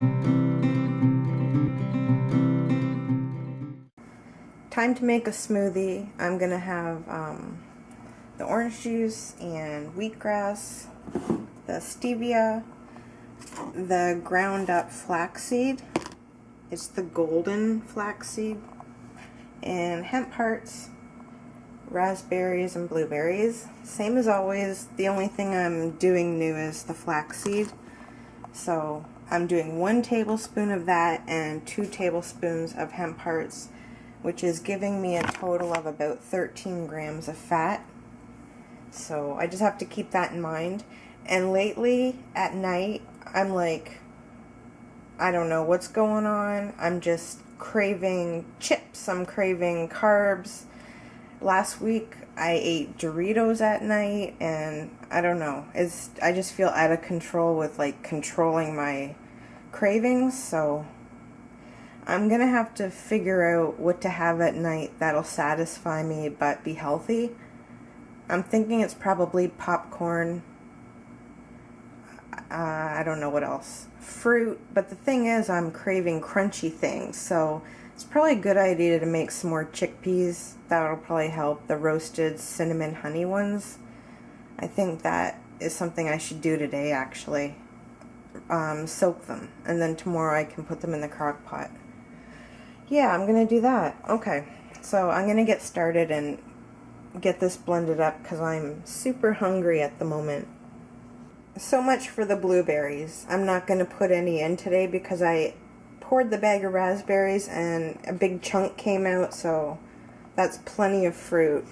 Time to make a smoothie. I'm gonna have the orange juice and wheatgrass, the stevia, the ground up flaxseed. It's the golden flaxseed, and hemp hearts, raspberries, and blueberries. Same as always. The only thing I'm doing new is the flaxseed. So I'm doing 1 tablespoon of that and 2 tablespoons of hemp hearts, which is giving me a total of about 13 grams of fat. So I just have to keep that in mind. And lately at night, I'm like, I don't know what's going on. I'm just craving chips. I'm craving carbs. Last week I ate Doritos at night, and I don't know. I just feel out of control with like controlling my cravings. So I'm gonna have to figure out what to have at night that'll satisfy me but be healthy. I'm thinking it's probably popcorn. I don't know what else. Fruit, but the thing is I'm craving crunchy things, so it's probably a good idea to make some more chickpeas. That'll probably help, the roasted cinnamon honey ones. I think that is something I should do today, actually. Soak them, and then tomorrow I can put them in the crock pot. Yeah, I'm gonna do that. Okay, so I'm gonna get started and get this blended up because I'm super hungry at the moment. So much for the blueberries. I'm not going to put any in today because I poured the bag of raspberries and a big chunk came out, so that's plenty of fruit.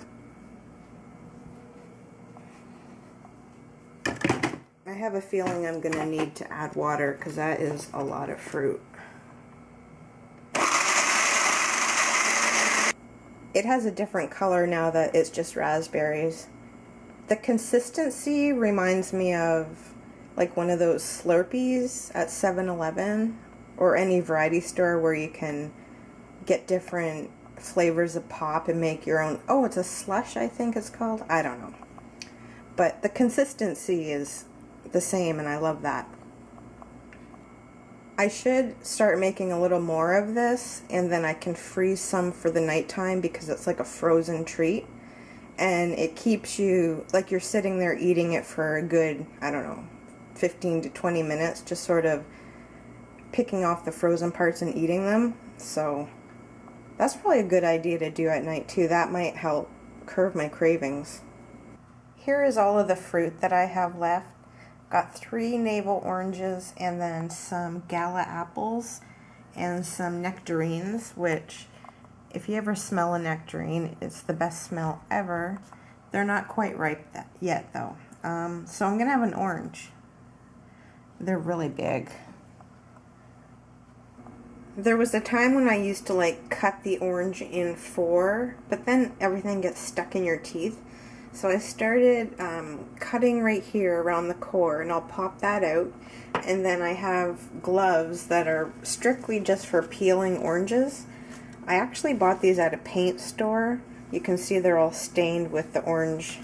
I have a feeling I'm going to need to add water because that is a lot of fruit. It has a different color now that it's just raspberries. The consistency reminds me of like one of those Slurpees at 7-Eleven or any variety store where you can get different flavors of pop and make your own. Oh, it's a slush, I think it's called. I don't know. But the consistency is the same, and I love that. I should start making a little more of this, and then I can freeze some for the nighttime because it's like a frozen treat. And it keeps you, like you're sitting there eating it for a good, I don't know, 15 to 20 minutes, just sort of picking off the frozen parts and eating them. So that's probably a good idea to do at night too. That might help curb my cravings. Here is all of the fruit that I have left. Got 3 navel oranges and then some gala apples and some nectarines, which if you ever smell a nectarine, it's the best smell ever. They're not quite ripe yet though. So I'm gonna have an orange. They're really big. There was a time when I used to like cut the orange in 4, but then everything gets stuck in your teeth. So I started cutting right here around the core, and I'll pop that out. And then I have gloves that are strictly just for peeling oranges. I actually bought these at a paint store. You can see they're all stained with the orange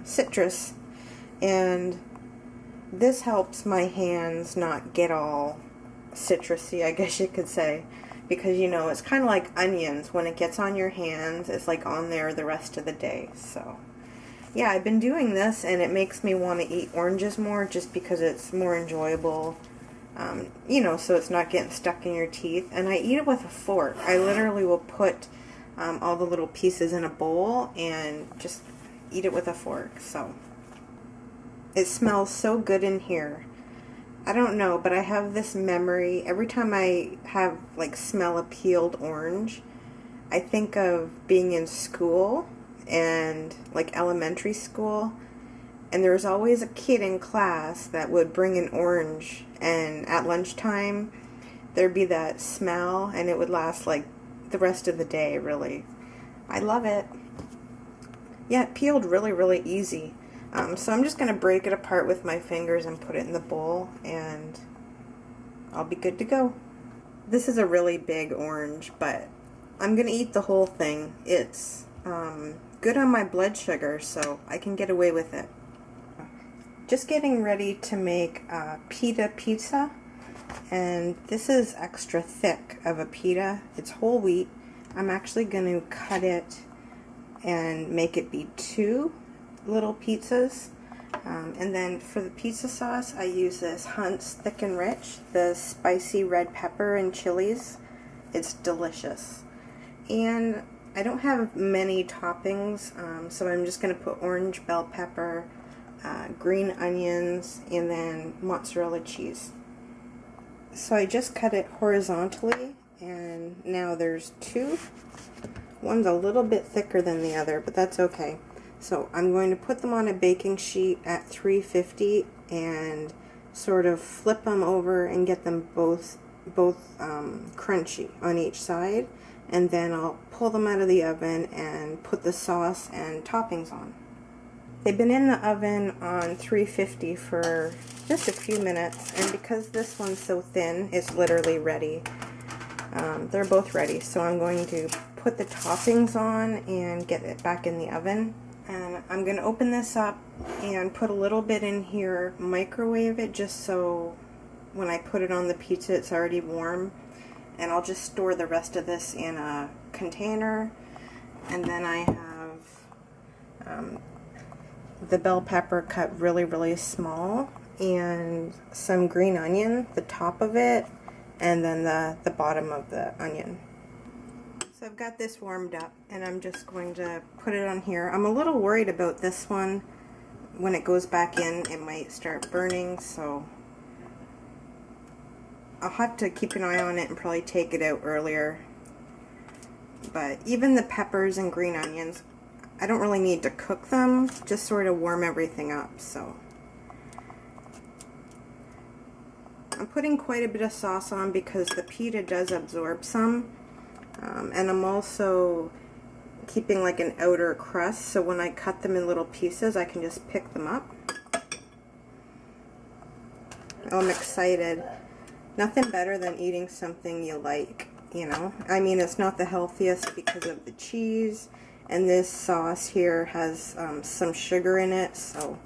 citrus, and this helps my hands not get all citrusy, I guess you could say, because you know it's kind of like onions. When it gets on your hands, it's like on there the rest of the day. So yeah, I've been doing this, and it makes me want to eat oranges more just because it's more enjoyable. You know, so it's not getting stuck in your teeth. And I eat it with a fork. I literally will put all the little pieces in a bowl and just eat it with a fork. So it smells so good in here. I don't know, but I have this memory. Every time I have like smell a peeled orange, I think of being in school and like elementary school. And there was always a kid in class that would bring an orange, and at lunchtime there'd be that smell, and it would last like the rest of the day, really. I love it. Yeah, it peeled really, really easy. So I'm just going to break it apart with my fingers and put it in the bowl, and I'll be good to go. This is a really big orange, but I'm going to eat the whole thing. It's good on my blood sugar, so I can get away with it. Just getting ready to make pita pizza. And this is extra thick of a pita. It's whole wheat. I'm actually going to cut it and make it be 2 little pizzas. And then for the pizza sauce, I use this Hunt's Thick and Rich, the spicy red pepper and chilies. It's delicious. And I don't have many toppings, so I'm just going to put orange bell pepper, green onions, and then mozzarella cheese. So I just cut it horizontally, and now there's 2. One's a little bit thicker than the other, but that's okay. So I'm going to put them on a baking sheet at 350 and sort of flip them over and get them both crunchy on each side, and then I'll pull them out of the oven and put the sauce and toppings on. They've been in the oven on 350 for just a few minutes, and because this one's so thin, it's literally ready. They're both ready, so I'm going to put the toppings on and get it back in the oven. And I'm going to open this up and put a little bit in here, microwave it just so when I put it on the pizza it's already warm. And I'll just store the rest of this in a container. And then I have the bell pepper cut really small, and some green onion, the top of it, and then the bottom of the onion. So I've got this warmed up, and I'm just going to put it on here. I'm a little worried about this one. When it goes back in, it might start burning, so I'll have to keep an eye on it and probably take it out earlier. But even the peppers and green onions, I don't really need to cook them, just sort of warm everything up. So I'm putting quite a bit of sauce on because the pita does absorb some. And I'm also keeping like an outer crust, so when I cut them in little pieces, I can just pick them up. Oh, I'm excited. Nothing better than eating something you like, you know. I mean, it's not the healthiest because of the cheese, and this sauce here has some sugar in it, so,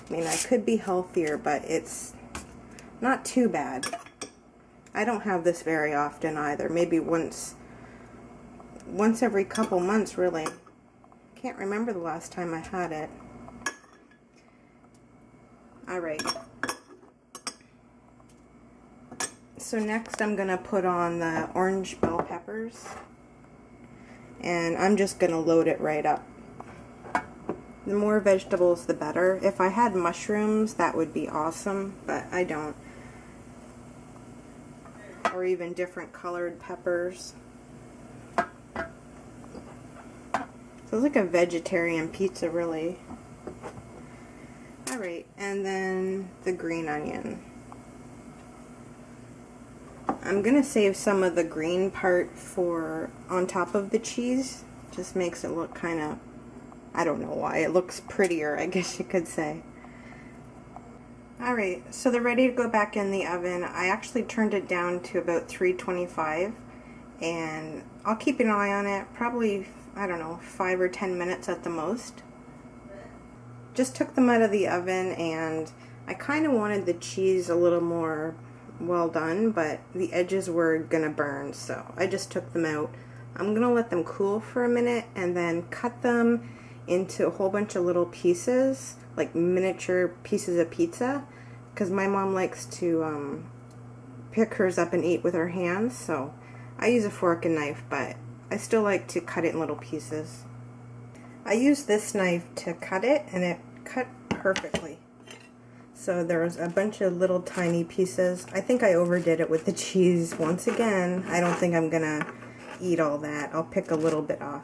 I mean, I could be healthier, but it's not too bad. I don't have this very often either, maybe once every couple months, really. Can't remember the last time I had it. Alright. So next I'm going to put on the orange bell peppers. And I'm just going to load it right up. The more vegetables, the better. If I had mushrooms, that would be awesome, but I don't. Or even different colored peppers. So it's like a vegetarian pizza, really. Alright, and then the green onion. I'm going to save some of the green part for on top of the cheese. Just makes it look kind of, I don't know why, it looks prettier, I guess you could say. Alright, so they're ready to go back in the oven. I actually turned it down to about 325, and I'll keep an eye on it, probably, I don't know, 5 or 10 minutes at the most. Just took them out of the oven, and I kind of wanted the cheese a little more well done, but the edges were gonna burn, so I just took them out. I'm gonna let them cool for a minute and then cut them into a whole bunch of little pieces, like miniature pieces of pizza, because my mom likes to pick hers up and eat with her hands, so I use a fork and knife, but I still like to cut it in little pieces. I used this knife to cut it, and it cut perfectly. So there's a bunch of little tiny pieces. I think I overdid it with the cheese once again. I don't think I'm gonna eat all that. I'll pick a little bit off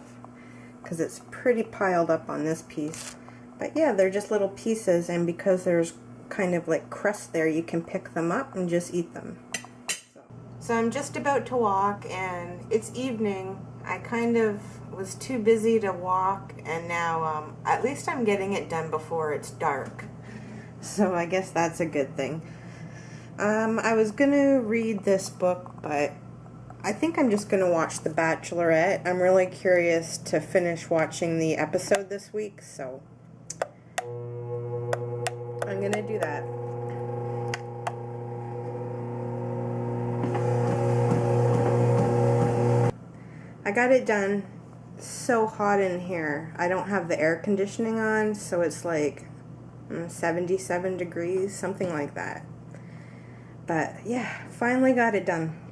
because it's pretty piled up on this piece. But yeah, they're just little pieces, and because there's kind of like crust there, you can pick them up and just eat them. So I'm just about to walk, and it's evening. I kind of was too busy to walk, and now at least I'm getting it done before it's dark. So I guess that's a good thing. I was gonna read this book, but I think I'm just gonna watch The Bachelorette. I'm really curious to finish watching the episode this week, so I'm gonna do that. got it done. So hot in here. I don't have the air conditioning on, so it's like 77 degrees, something like that. But yeah, finally got it done.